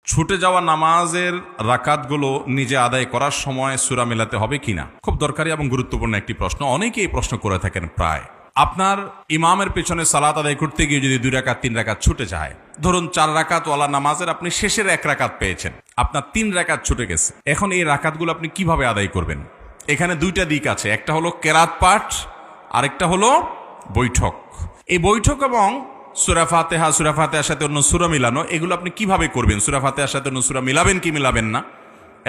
ছুটে যাওয়া নামাজের রাকাতগুলো নিজে আদায় করার সময় সূরা মেলাতে হবে কিনা, খুব দরকারি এবং গুরুত্বপূর্ণ একটি প্রশ্ন। অনেকেই এই প্রশ্ন করে থাকেন। প্রায় আপনার ইমামের পেছনে সালাত আদায় করতে গিয়ে যদি 2 রাকাত 3 রাকাত ছুটে যায়, ধরুন 4 রাকাত ওয়ালা নামাজের আপনি শেষের 1 রাকাত পেয়েছেন, আপনার 3 রাকাত ছুটে গেছে। এখন এই রাকাতগুলো আপনি কিভাবে আদায় করবেন? এখানে 2টা দিক আছে, একটা হলো কেরাত পাঠ, আরেকটা হলো বৈঠক। এই বৈঠক এবং সূরা ফাতিহার সাথে অন্য সূরা মিলানো, এগুলো আপনি কিভাবে করবেন? সূরা ফাতিহার সাথে অন্য সূরা মিলাবেন কি মিলাবেন না,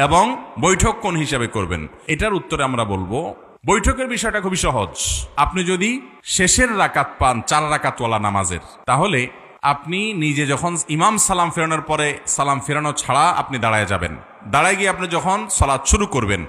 এবং বৈঠক কোন হিসাবে করবেন, এটার উত্তরে আমরা বলবো বৈঠকের বিষয়টা খুবই সহজ। আপনি যদি শেষের রাকাত পান 4 রাকাতওয়ালা নামাজের, তাহলে আপনি নিজে যখন ইমাম সালাম ফেরানোর পরে সালাম ফেরানো ছাড়া আপনি দাঁড়ায় যাবেন। দাঁড়ায় গিয়ে আপনি যখন সালাত শুরু করবেন,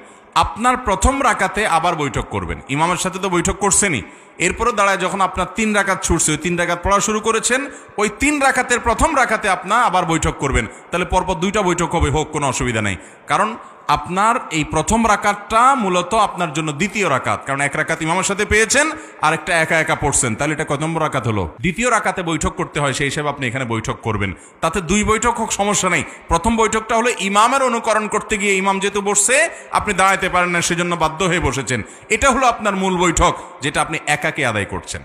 আপনার প্রথম রাকাতে আবার বৈঠক করবেন। ইমামের সাথে তো বৈঠক করছেনই, এরপরও দাঁড়ায় যখন আপনার 3 রাকাত ছুটছে, ওই 3 রাকাত পড়া শুরু করেছেন, ওই 3 রাকাতের প্রথম রাকাতে আপনার আবার বৈঠক করবেন। তাহলে পরপর 2টা বৈঠক হবে, হোক, কোনো অসুবিধা নেই। কারণ আপনার এই প্রথম রাকাতটা মূলত আপনার জন্য দ্বিতীয় রাকাত, কারণ 1 রাকাত ইমামের সাথে পেয়েছেন, আর একটা একা একা পড়ছেন, তাহলে এটা কত নম্বর রাকাত হলো? দ্বিতীয় রাকাতে বৈঠক করতে হয়, সেই হিসেবে আপনি এখানে বৈঠক করবেন। তাতে 2 বৈঠক হোক, সমস্যা নেই। প্রথম বৈঠকটা হলো ইমামের অনুকরণ করতে গিয়ে ইমাম যেহেতু বসছে, আপনি দাঁড়াইতে পারেন না, সেজন্য বাধ্য হয়ে বসেছেন। এটা হলো আপনার মূল বৈঠক, যেটা আপনি একাকে আদায় করছেন।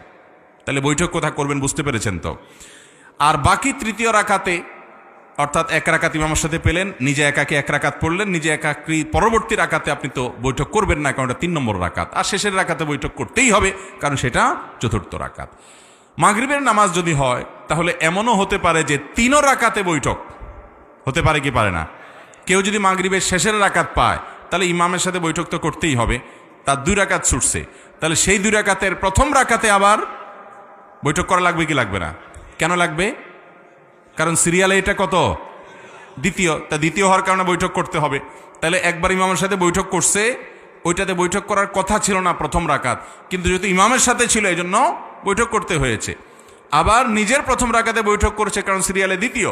তাহলে বৈঠক কোথায় করবেন বুঝতে পেরেছেন তো? আর বাকি তৃতীয় রাকাতে, অর্থাৎ 1 রাকাত ইমামের সাথে পেলেন, নিজে একাকে 1 রাকাত পড়লেন, নিজে একাকি পরবর্তী রাকাতে আপনি তো বৈঠক করবেন না, কারণ এটা 3 নম্বর রাকাত। আর শেষের রাকাতে বৈঠক করতেই হবে, কারণ সেটা 4র্থ রাকাত। মাগরিবের নামাজ যদি হয়, তাহলে এমনও হতে পারে যে 3 রাকাতে বৈঠক হতে পারে কি পারে না। কেউ যদি মাগরিবের শেষের রাকাত পায়, তাহলে ইমামের সাথে বৈঠক তো করতেই হবে। তার 2 রাকাত ছুটছে, তাহলে সেই 2 রাকাতের প্রথম রাকাতে আবার বৈঠক করা লাগবে কি লাগবে না? কেন লাগবে? কারণ সিরিয়ালে এটা কত? দ্বিতীয়। তা দ্বিতীয় হওয়ার কারণে বৈঠক করতে হবে। তাহলে একবার ইমামের সাথে বৈঠক করছে, ওইটাতে বৈঠক করার কথা ছিল না প্রথম রাকাত, কিন্তু যেহেতু ইমামের সাথে ছিল, এই জন্য বৈঠক করতে হয়েছে। আবার নিজের প্রথম রাকাতে বৈঠক করেছে, কারণ সিরিয়ালে দ্বিতীয়।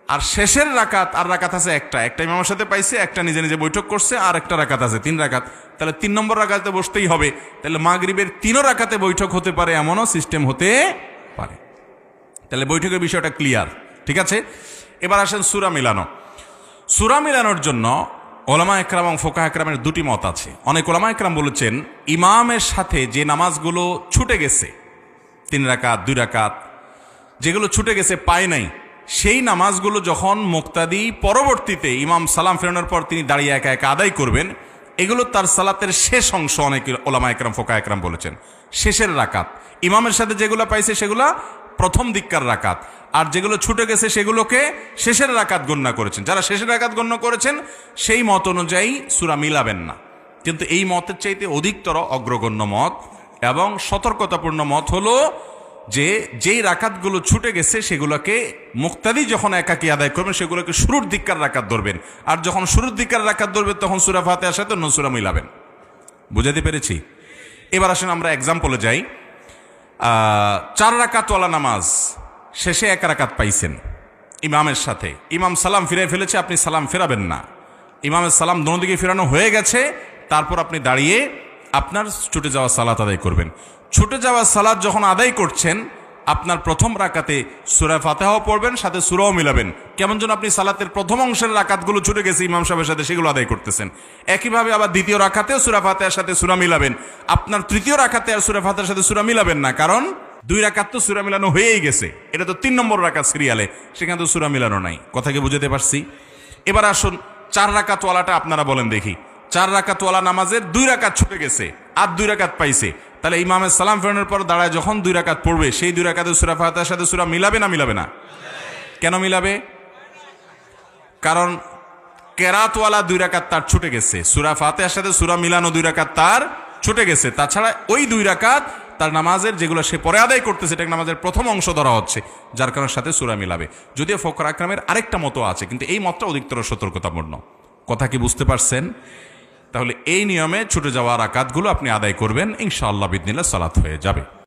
আর শেষের রাকাত, আর রাকাত আছে একটা ইমামের সাথে পাইছে, একটা নিজে নিজে বৈঠক করছে, আর একটা রাকাত আছে 3 রাকাত। তাহলে 3 নম্বর রাকাতে বসতেই হবে। তাহলে মাগরিবের 3 রাকাতে বৈঠক হতে পারে, এমনও সিস্টেম হতে পারে। তাহলে বৈঠকের বিষয়টা ক্লিয়ার, ঠিক আছে? এবার আসেন সূরা মিলানো। সূরা মিলানোর জন্য ওলামা একরাম এবং ফোকাহ একরামের 2টি মত আছে। অনেক ওলামা একরাম বলেছেন, ইমামের সাথে যে নামাজগুলো ছুটে গেছে, 3 রাকাত 2 রাকাত, যেগুলো ছুটে গেছে পায় নাই, সেই নামাজগুলো যখন মুক্তাদি পরবর্তীতে ইমাম সালাম ফেরানোর পর তিনি দাঁড়িয়ে একা একা আদায় করবেন, এগুলো তার সালাতের শেষ অংশ। অনেক ওলামা একরাম ফোকাহ একরাম বলেছেন শেষের রাকাত। ইমামের সাথে যেগুলো পাইছে সেগুলো প্রথম দিককার রাকাত, আর যেগুলো ছুটে গেছে সেগুলোকে শেষের রাকাত গণ্য করেছেন। যারা শেষের রাকাত গণ্য করেছেন, সেই মত অনুযায়ী সূরা মিলাবেন না। কিন্তু এই মতের চাইতে অধিকতর অগ্রগণ্য মত এবং সতর্কতাপূর্ণ মত হলো যে যেই রাকাতগুলো ছুটে গেছে সেগুলোকে মুক্তাদি যখন একাকী আদায় করবেন, সেগুলোকে শুরুর দিককার রাকাত ধরবেন। আর যখন শুরুর দিককার রাকাত ধরবেন, তখন সূরা ফাতিহার সাথে অন্য সূরা মিলাবেন। বুঝাতে পেরেছি? এবার আসেন আমরা এক্সাম্পলে যাই। 4 রাকাতওয়ালা নামাজ, শেষে 1 রাকাত পাইছেন ইমামের সাথে, ইমাম সালাম ফিরে ফেলেছে, আপনি সালাম ফেরাবেন না। ইমামের সালাম দোনোদিকে ফেরানো হয়ে গেছে, তারপর আপনি দাঁড়িয়ে আপনার ছুটে যাওয়া সালাত আদায় করবেন। ছুটে যাওয়া সালাত যখন আদায় করছেন, আপনার প্রথম রাকাতে সূরা ফাতিহাও পড়বেন, সাথে সূরাও মিলাবেন। কেমন যেন আপনি সালাতের প্রথম অংশের রাকাতগুলো ছুটে গেছে ইমাম সাহেবের সাথে, সেগুলো আদায় করতেছেন। একইভাবে আবার দ্বিতীয় রাকাতেও সূরা ফাতিহার সাথে সূরা মিলাবেন। আপনার তৃতীয় রাকাতে আর সূরা ফাতিহার সাথে সূরা মিলাবেন না, কারণ 2 রাকাত তো সূরা মিলানো হয়েই গেছে। এটা তো 3 নম্বর রাকাত সিরিয়ালে, সেখানে তো সূরা মিলানো নাই। কথাকে বুঝাতে পারছি? এবার আসুন 4 রাকাতওয়ালাটা আপনারা বলেন দেখি। 4 রাকাতওয়ালা নামাজের 2 রাকাত ছুটে গেছে, আর 2 রাকাত পাইছে। তাহলে ইমামের সালাম ফেরানোর পর দাঁড়ায় যখন 2 রাকাত পড়বে, সেই 2 রাকাতে সূরা ফাতিহার সাথে সূরা মিলাবে না মিলাবে না? কেন মিলাবে? কারণ কেরাতওয়ালা 2 রাকাত তার ছুটে গেছে, সূরা ফাতিহার সাথে সূরা মিলানো 2 রাকাত তার ছুটে গেছে। তাছাড়া ওই 2 রাকাত তার নামাজের যেগুলো সে পরে আদায় করতেছে, এটা নামাজের প্রথম অংশ ধরা হচ্ছে, যার কারণের সাথে সূরা মিলাবে। যদিও ফোকাহ একরামের আরেকটা মতো আছে, কিন্তু এই মতটা অধিকতর সতর্কতাপূর্ণ। কথা কি বুঝতে পারছেন? তাহলে এই নিয়মে ছুটে যাওয়া রাকাতগুলো আপনি আদায় করবেন, ইনশাআল্লাহ বিইذনিল্লাহ সালাত হয়ে যাবে।